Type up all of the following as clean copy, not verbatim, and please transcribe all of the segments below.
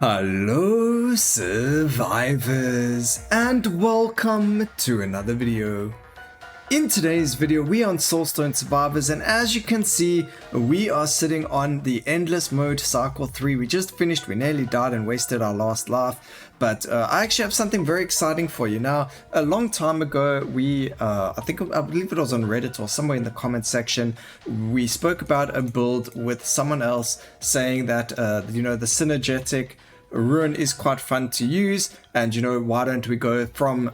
Hello survivors, and welcome to another video. In today's video we are on Soulstone Survivors, and as you can see we are sitting on the endless mode cycle 3. We just finished, we nearly died and wasted our last life, but I actually have something very exciting for you. Now, a long time ago I believe it was on Reddit or somewhere in the comment section, we spoke about a build with someone else saying that the synergetic ruin is quite fun to use, and why don't we go from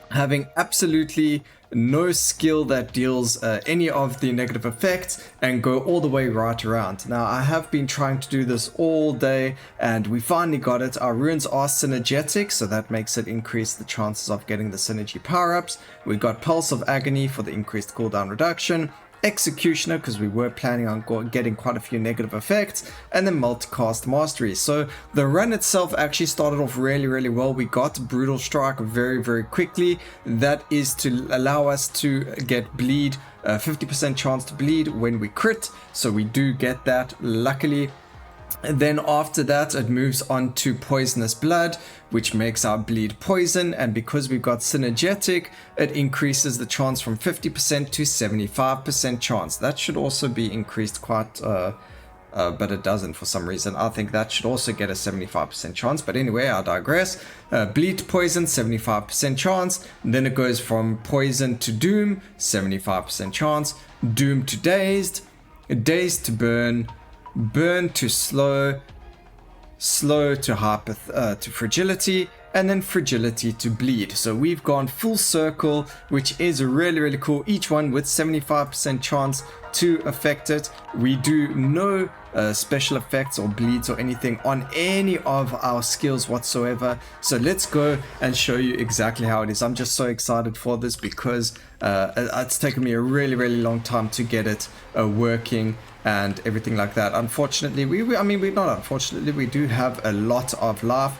having absolutely no skill that deals any of the negative effects and go all the way right around. Now, I have been trying to do this all day and we finally got it. Our runes are synergetic, so that makes it increase the chances of getting the synergy power-ups. We got Pulse of Agony for the increased cooldown reduction, Executioner because we were planning on getting quite a few negative effects, and then Multicast Mastery. So the run itself actually started off really well. We got Brutal Strike very quickly. That is to allow us to get bleed, 50% chance to bleed when we crit, so we do get that luckily. And then after that it moves on to Poisonous Blood, which makes our bleed poison, and because we've got synergetic, it increases the chance from 50% to 75% chance. That should also be increased quite but it doesn't for some reason. I think that should also get a 75% chance, but anyway, I digress. Bleed to poison, 75% chance. Then it goes from poison to doom, 75% chance. Doom to dazed, dazed to burn, burn to slow, slow to to fragility, and then fragility to bleed. So we've gone full circle, which is really cool. Each one with 75% chance to affect it. We do no special effects or bleeds or anything on any of our skills whatsoever. So let's go and show you exactly how it is. I'm just so excited for this because it's taken me a really long time to get it working and everything like that. Unfortunately, we do have a lot of life.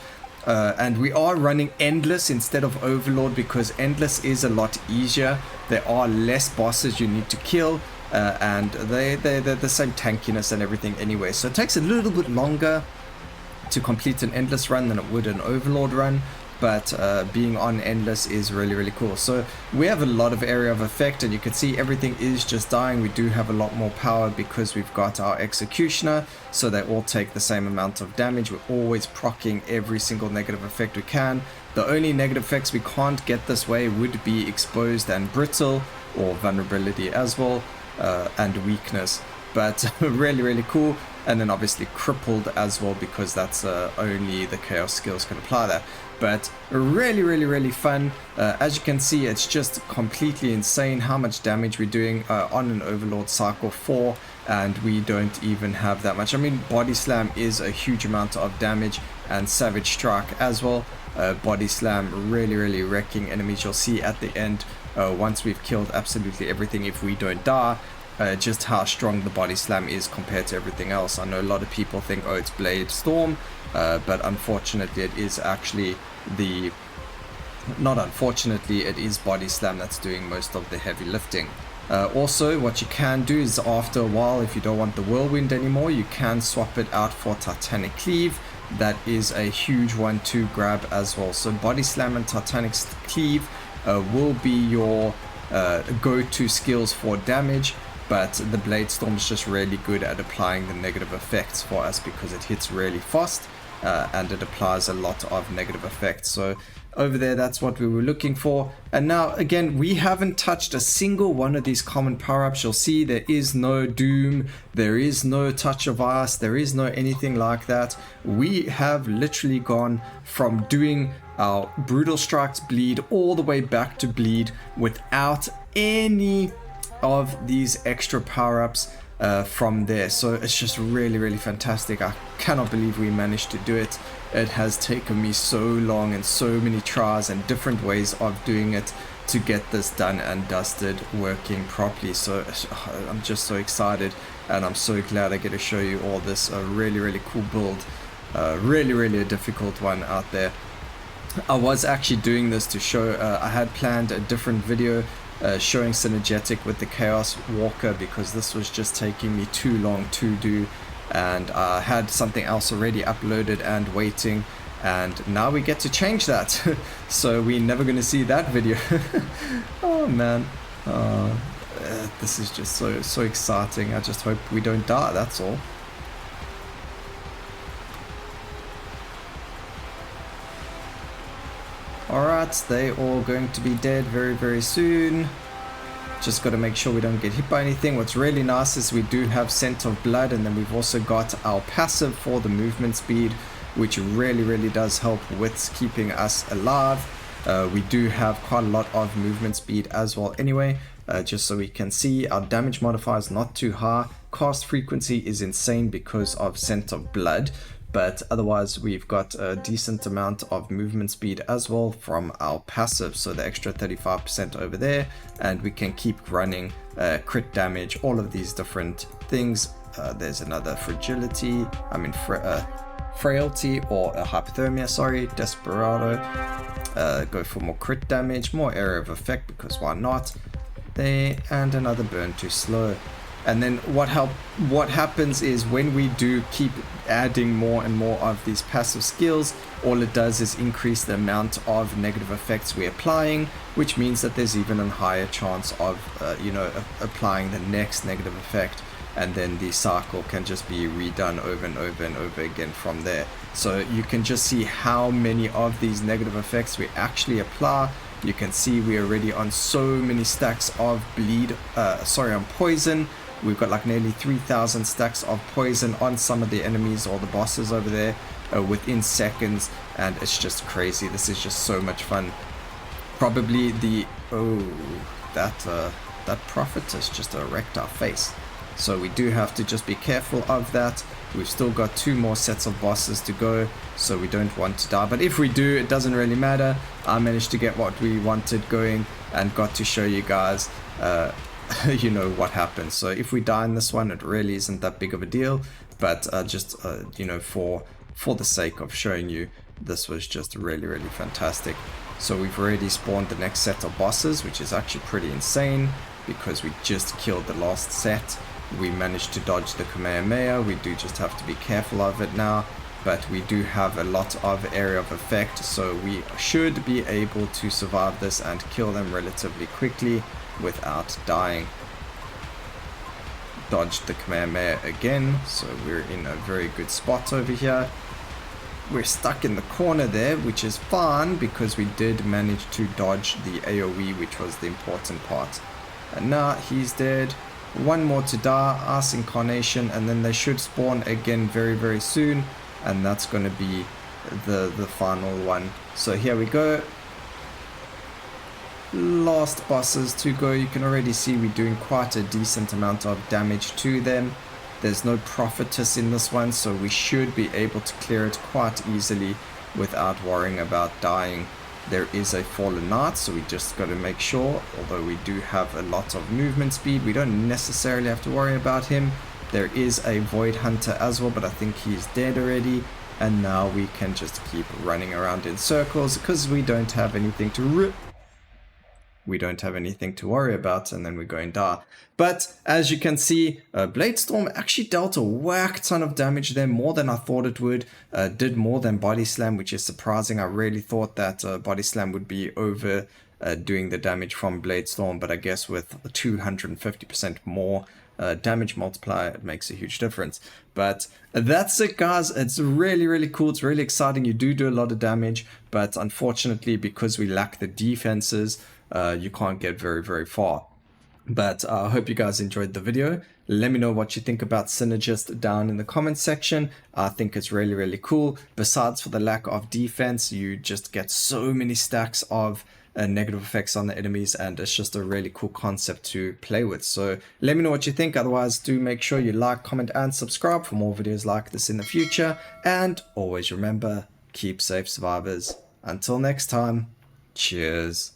And we are running Endless instead of Overlord because Endless is a lot easier. There are less bosses you need to kill, and they're the same tankiness and everything anyway. So it takes a little bit longer to complete an Endless run than it would an Overlord run, but being on Endless is really cool. So we have a lot of area of effect, and you can see everything is just dying. We do have a lot more power because we've got our Executioner, so they all take the same amount of damage. We're always proccing every single negative effect we can. The only negative effects we can't get this way would be Exposed and Brittle, or Vulnerability as well, and Weakness, but really cool. And then obviously Crippled as well, because that's only the Chaos skills can apply that. But really fun. As you can see, it's just completely insane how much damage we're doing on an Overlord cycle 4, and we don't even have that much. I mean, Body Slam is a huge amount of damage, and Savage Strike as well. Body Slam really wrecking enemies. You'll see at the end, once we've killed absolutely everything, if we don't die, just how strong the Body Slam is compared to everything else. I know a lot of people think, oh, it's Blade Storm, but unfortunately it is actually it is Body Slam that's doing most of the heavy lifting. Also, what you can do is, after a while, if you don't want the Whirlwind anymore, you can swap it out for Titanic Cleave. That is a huge one to grab as well. So Body Slam and Titanic Cleave will be your go-to skills for damage, but the Blade Storm is just really good at applying the negative effects for us because it hits really fast, and it applies a lot of negative effects. So over there, that's what we were looking for. And now again, we haven't touched a single one of these common power-ups. You'll see there is no Doom, there is no Touch of Ice, there is no anything like that. We have literally gone from doing our Brutal Strikes bleed all the way back to bleed without any of these extra power-ups from there. So it's just really fantastic. I cannot believe we managed to do it. It has taken me so long and so many tries and different ways of doing it to get this done and dusted working properly. So I'm just so excited, and I'm so glad I get to show you all this. A really cool build, really a difficult one out there. I was actually doing this to show, I had planned a different video showing synergetic with the Chaos Walker, because this was just taking me too long to do and I had something else already uploaded and waiting, and now we get to change that. So we're never going to see that video. Oh man, this is just so exciting. I just hope we don't die, that's all. Alright, they all going to be dead very soon. Just got to make sure we don't get hit by anything. What's really nice is we do have Scent of Blood, and then we've also got our passive for the movement speed, which really does help with keeping us alive. We do have quite a lot of movement speed as well anyway. Just so we can see, our damage modifier is not too high. Cast frequency is insane because of Scent of Blood. But otherwise we've got a decent amount of movement speed as well from our passive, so the extra 35% over there, and we can keep running crit damage, all of these different things. There's another frailty or hypothermia, sorry, desperado. Go for more crit damage, more area of effect because why not, there, and another burn too slow. And then what happens is when we do keep adding more and more of these passive skills, all it does is increase the amount of negative effects we're applying, which means that there's even a higher chance of applying the next negative effect, and then the cycle can just be redone over and over again from there. So you can just see how many of these negative effects we actually apply. You can see we're already on so many stacks of on poison. We've got like nearly 3,000 stacks of poison on some of the enemies or the bosses over there within seconds, and it's just crazy. This is just so much fun. Probably that prophetess just wrecked our face. So we do have to just be careful of that. We've still got 2 more sets of bosses to go, so we don't want to die. But if we do, it doesn't really matter. I managed to get what we wanted going and got to show you guys what happens. So if we die in this one, it really isn't that big of a deal, but for the sake of showing you, this was just really fantastic. So we've already spawned the next set of bosses, which is actually pretty insane because we just killed the last set. We managed to dodge the Kamehameha. We do just have to be careful of it now, but we do have a lot of area of effect, so we should be able to survive this and kill them relatively quickly without dying. Dodged the Kamehameha again, so we're in a very good spot over here. We're stuck in the corner there, which is fine because we did manage to dodge the AoE, which was the important part. And now he's dead. 1 more to die, Ice Incarnation, and then they should spawn again very soon, and that's going to be the final one. So here we go. Last bosses to go. You can already see we're doing quite a decent amount of damage to them. There's no prophetess in this one, so we should be able to clear it quite easily without worrying about dying. There is a fallen knight, so we just got to make sure, although we do have a lot of movement speed, we don't necessarily have to worry about him. There is a void hunter as well, but I think he's dead already. And now we can just keep running around in circles because we don't have anything to worry about, and then we go and die. But as you can see, Bladestorm actually dealt a whack ton of damage there, more than I thought it would. Did more than Body Slam, which is surprising. I really thought that Body Slam would be over doing the damage from Bladestorm, but I guess with 250% more damage multiplier, it makes a huge difference. But that's it, guys. It's really cool. It's really exciting. You do a lot of damage, but unfortunately, because we lack the defenses, you can't get very far. But I hope you guys enjoyed the video. Let me know what you think about Synergist down in the comments section. I think it's really cool. Besides for the lack of defense, you just get so many stacks of negative effects on the enemies, and it's just a really cool concept to play with. So let me know what you think. Otherwise, do make sure you like, comment, and subscribe for more videos like this in the future. And always remember, keep safe, survivors. Until next time, cheers.